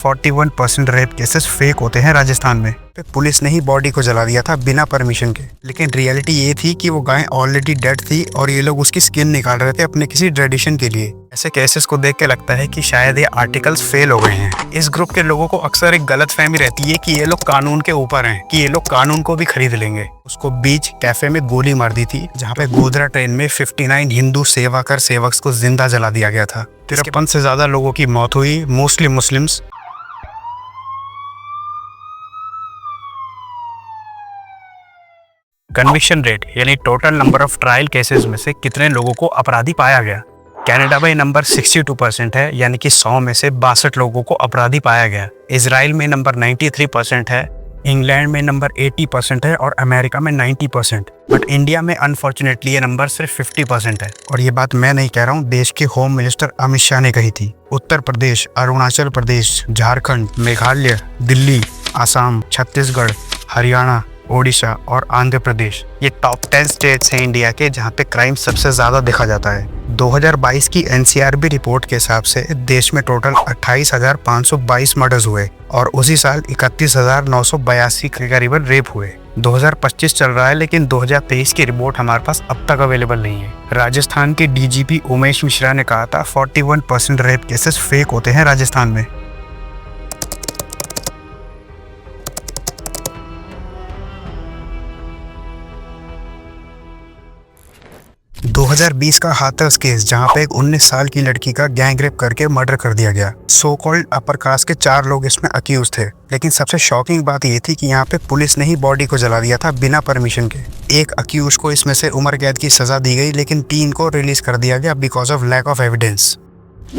41% rape cases fake होते हैं राजस्थान में। पुलिस ने ही बॉडी को जला दिया था बिना परमिशन के, लेकिन रियलिटी ये थी कि वो गाय ऑलरेडी डेड थी और ये लोग उसकी स्किन निकाल रहे थे अपने किसी ट्रेडिशन के लिए। ऐसे केसेस को देख के लगता है कि शायद ये आर्टिकल्स फेल हो गए हैं। इस ग्रुप के लोगों को अक्सर एक गलतफहमी रहती है कि ये लोग कानून के ऊपर हैं, कि ये लोग कानून को भी खरीद लेंगे। उसको बीच कैफे में गोली मार दी थी, जहाँ पे गोधरा ट्रेन में 59 हिंदू सेवाकर सेवक्स को जिंदा जला दिया गया था। 53 से ज्यादा लोगों की मौत हुई, मोस्टली मुस्लिम्स। कन्विक्शन रेट यानी total number of trial cases में से कितने लोगों को अपराधी पाया गया। कनाडा में नंबर 62% है, यानी कि 100 में से 62 लोगों को अपराधी पाया गया। इजराइल में नंबर 93% है, इंग्लैंड में नंबर 80% है और अमेरिका में 90%। बट इंडिया में अनफॉर्चुनेटली ये नंबर सिर्फ 50% है। और ये बात मैं नहीं कह रहा हूँ, देश के होम मिनिस्टर अमित शाह ने कही थी। उत्तर प्रदेश, अरुणाचल प्रदेश, झारखंड, मेघालय, दिल्ली, आसाम, छत्तीसगढ़, हरियाणा, ओडिशा और आंध्र प्रदेश, ये टॉप 10 स्टेट्स हैं इंडिया के जहाँ पे क्राइम सबसे ज़्यादा देखा जाता है। 2022 की एनसीआरबी रिपोर्ट के हिसाब से देश में टोटल 28,522 मर्डर्स हुए और उसी साल 31,982 के करीबन रेप हुए। 2025 चल रहा है, लेकिन 2023 की रिपोर्ट हमारे पास अब तक अवेलेबल नहीं है। राजस्थान के डीजीपी उमेश मिश्रा ने कहा था 41% रेप केसेस फेक होते हैं राजस्थान में। 2020 का हाथरस केस, जहां पे एक 19 साल की लड़की का गैंग रेप करके मर्डर कर दिया गया। सो कॉल्ड अपर कास्ट के 4 लोग इसमें अक्यूज थे, लेकिन सबसे शॉकिंग बात ये थी कि यहाँ पे पुलिस ने ही बॉडी को जला दिया था बिना परमिशन के। एक अक्यूज को इसमें से उम्र कैद की सजा दी गई, लेकिन 3 को रिलीज कर दिया गया because of lack of evidence.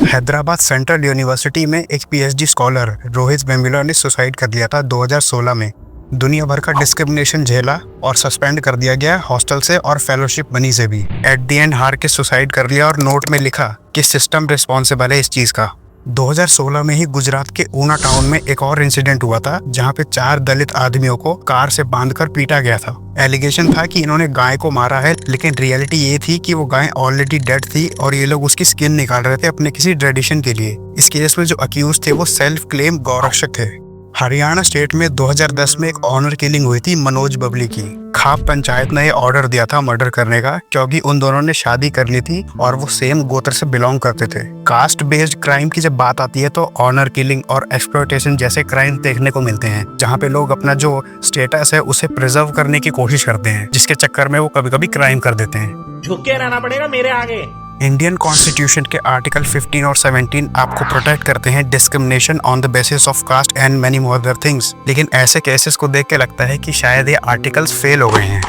Hyderabad central university में एक पीएचडी स्कॉलर रोहित वेमुला ने सुसाइड कर लिया था 2016 में। दुनिया भर का डिस्क्रिमिनेशन झेला और सस्पेंड कर दिया गया हॉस्टल से और फेलोशिप मनी से भी। एट द एंड हार के सुसाइड कर लिया और नोट में लिखा कि सिस्टम रिस्पॉन्सिबल है इस चीज का। 2016 में ही गुजरात के ऊना टाउन में एक और इंसिडेंट हुआ था, जहां पे 4 दलित आदमियों को कार से बांधकर पीटा गया था। एलिगेशन था कि इन्होंने गाय को मारा है, लेकिन रियलिटी ये थी कि वो गाय ऑलरेडी डेड थी और ये लोग उसकी स्किन निकाल रहे थे अपने किसी ट्रेडिशन के लिए। इस केस में जो अक्यूज थे वो सेल्फ क्लेम गौरक्षक थे। हरियाणा स्टेट में 2010 में एक ऑनर किलिंग हुई थी मनोज बबली की। खाप पंचायत ने ऑर्डर दिया था मर्डर करने का, क्योंकि उन दोनों ने शादी कर ली थी और वो सेम गोत्र से बिलोंग करते थे। कास्ट बेस्ड क्राइम की जब बात आती है तो ऑनर किलिंग और एक्सप्लॉयटेशन जैसे क्राइम देखने को मिलते हैं, जहाँ पे लोग अपना जो स्टेटस है उसे प्रिजर्व करने की कोशिश करते हैं, जिसके चक्कर में वो कभी कभी क्राइम कर देते हैं। झुक के रहना पड़ेगा मेरे आगे। इंडियन कॉन्स्टिट्यूशन के आर्टिकल 15 और 17 आपको प्रोटेक्ट करते हैं discrimination on the basis of caste and many more other things, लेकिन ऐसे केसेस को देख के लगता है कि शायद ये आर्टिकल्स फेल हो गए हैं।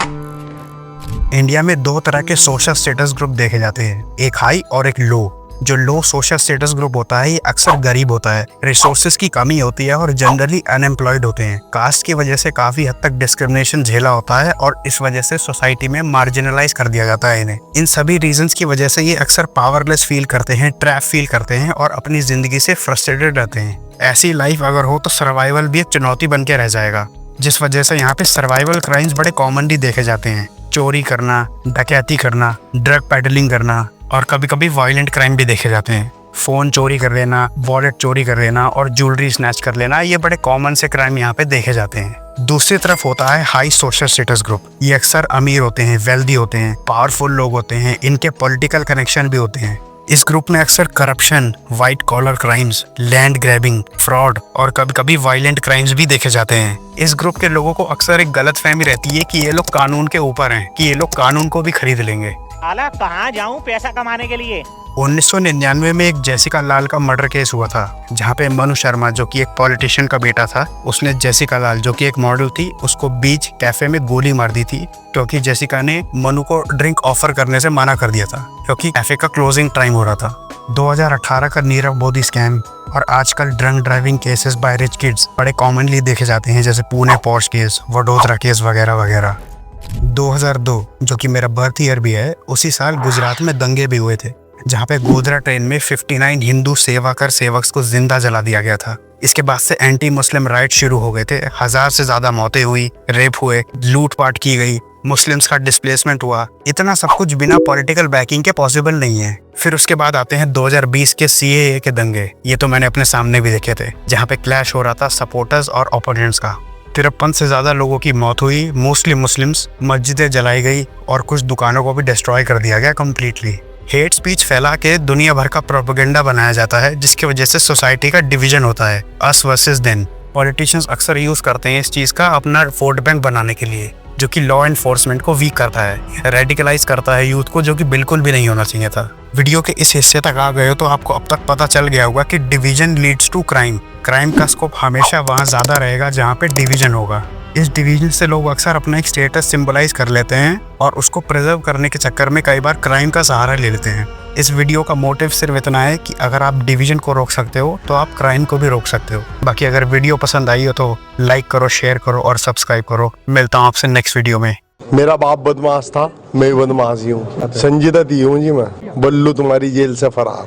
इंडिया में 2 तरह के सोशल स्टेटस ग्रुप देखे जाते हैं, एक हाई और एक लो। जो लो सोशल स्टेटस ग्रुप होता है ये अक्सर गरीब होता है, रिसोर्सेज की कमी होती है और जनरली अनएम्प्लॉयड होते हैं। कास्ट की वजह से काफी हद तक डिस्क्रिमिनेशन झेला होता है और इस वजह से सोसाइटी में मार्जिनलाइज कर दिया जाता है इन्हें। इन सभी रीजंस की वजह से ये अक्सर पावरलेस फील करते हैं, ट्रैप फील करते हैं और अपनी जिंदगी से फ्रस्ट्रेटेड रहते हैं। ऐसी लाइफ अगर हो तो सर्वाइवल भी एक चुनौती बन के रह जाएगा, जिस वजह से यहाँ पे सर्वाइवल क्राइम्स बड़े कॉमनली देखे जाते हैं। चोरी करना, डकैती करना, ड्रग पेडलिंग करना और कभी कभी वायलेंट क्राइम भी देखे जाते हैं। फोन चोरी कर लेना, वॉलेट चोरी कर लेना और ज्वेलरी स्नैच कर लेना, ये बड़े कॉमन से क्राइम यहाँ पे देखे जाते हैं। दूसरी तरफ होता है हाई सोशल स्टेटस ग्रुप। ये अक्सर अमीर होते हैं, वेल्दी होते हैं, पावरफुल लोग होते हैं, इनके पॉलिटिकल कनेक्शन भी होते हैं। इस ग्रुप में अक्सर corruption, white collar crimes, land grabbing, fraud और कभी कभी वायलेंट क्राइम्स भी देखे जाते हैं। इस ग्रुप के लोगों को अक्सर एक गलतफहमी रहती है कि ये लोग कानून के ऊपर हैं, कि ये लोग कानून को भी खरीद लेंगे। साला कहाँ जाऊँ पैसा कमाने के लिए। 1999 में एक जेसिका लाल का मर्डर केस हुआ था, जहाँ पे मनु शर्मा जो कि एक पॉलिटिशियन का बेटा था, उसने जेसिका लाल जो कि एक मॉडल थी उसको बीच कैफे में गोली मार दी थी, क्योंकि जेसिका ने मनु को ड्रिंक ऑफर करने से मना कर दिया था, क्योंकि कैफे का क्लोजिंग टाइम हो रहा था। 2018 का नीरव मोदी स्कैम और आजकल drunk driving cases by rich kids बड़े कॉमनली देखे जाते हैं, जैसे Pune posh case, Vadodara case वगैरह वगैरह। 2002 जो कि मेरा बर्थ ईयर भी है, उसी साल गुजरात में दंगे भी हुए थे, जहाँ पे गोधरा ट्रेन में 59 हिंदू सेवाकर सेवक्स को जिंदा जला दिया गया था। इसके बाद से एंटी मुस्लिम राइट शुरू हो गए थे। 1000 से ज्यादा मौतें हुई, रेप हुए, लूटपाट की गई मुस्लिम्स का डिस्प्लेसमेंट हुआ। इतना सब कुछ बिना पॉलिटिकल बैकिंग के पॉसिबल नहीं है। फिर उसके बाद आते हैं 2020 के CAA के दंगे। ये तो मैंने अपने सामने भी देखे थे, जहाँ पे क्लैश हो रहा था सपोर्टर्स और ओपोनेंट्स का। 53 से ज्यादा लोगों की मौत हुई, मोस्टली मुस्लिम्स। मस्जिदें जलाई गई और कुछ दुकानों को भी डिस्ट्रॉय कर दिया गया कम्प्लीटली। हेट स्पीच फैला के दुनिया भर का प्रोपेगेंडा बनाया जाता है, जिसकी वजह से सोसाइटी का डिवीजन होता है, अस वर्सेस देम। पॉलिटिशियंस अक्सर यूज करते हैं इस चीज का अपना वोट बैंक बनाने के लिए, जो कि लॉ एनफोर्समेंट को वीक करता है, रेडिकलाइज करता है यूथ को, जो कि बिल्कुल भी नहीं होना चाहिए था। वीडियो के इस हिस्से तक आ गए हो तो आपको अब तक पता चल गया होगा कि division leads to crime. Crime का स्कोप हमेशा वहाँ ज्यादा रहेगा जहाँ पे डिवीजन होगा। इस डिवीजन से लोग अक्सर अपना एक स्टेटस सिंबलाइज कर लेते हैं और उसको प्रिजर्व करने के चक्कर में कई बार क्राइम का सहारा ले लेते हैं। इस वीडियो का मोटिव सिर्फ इतना है कि अगर आप डिवीजन को रोक सकते हो तो आप क्राइम को भी रोक सकते हो। बाकी अगर वीडियो पसंद आई हो तो लाइक करो, शेयर करो और सब्सक्राइब करो। मिलता हूँ आपसे नेक्स्ट वीडियो में। मेरा बाप बदमाश था, मैं भी बदमाश ही हूँ। संजीदा दी हूँ जी मैं, बल्लू तुम्हारी जेल से फरार।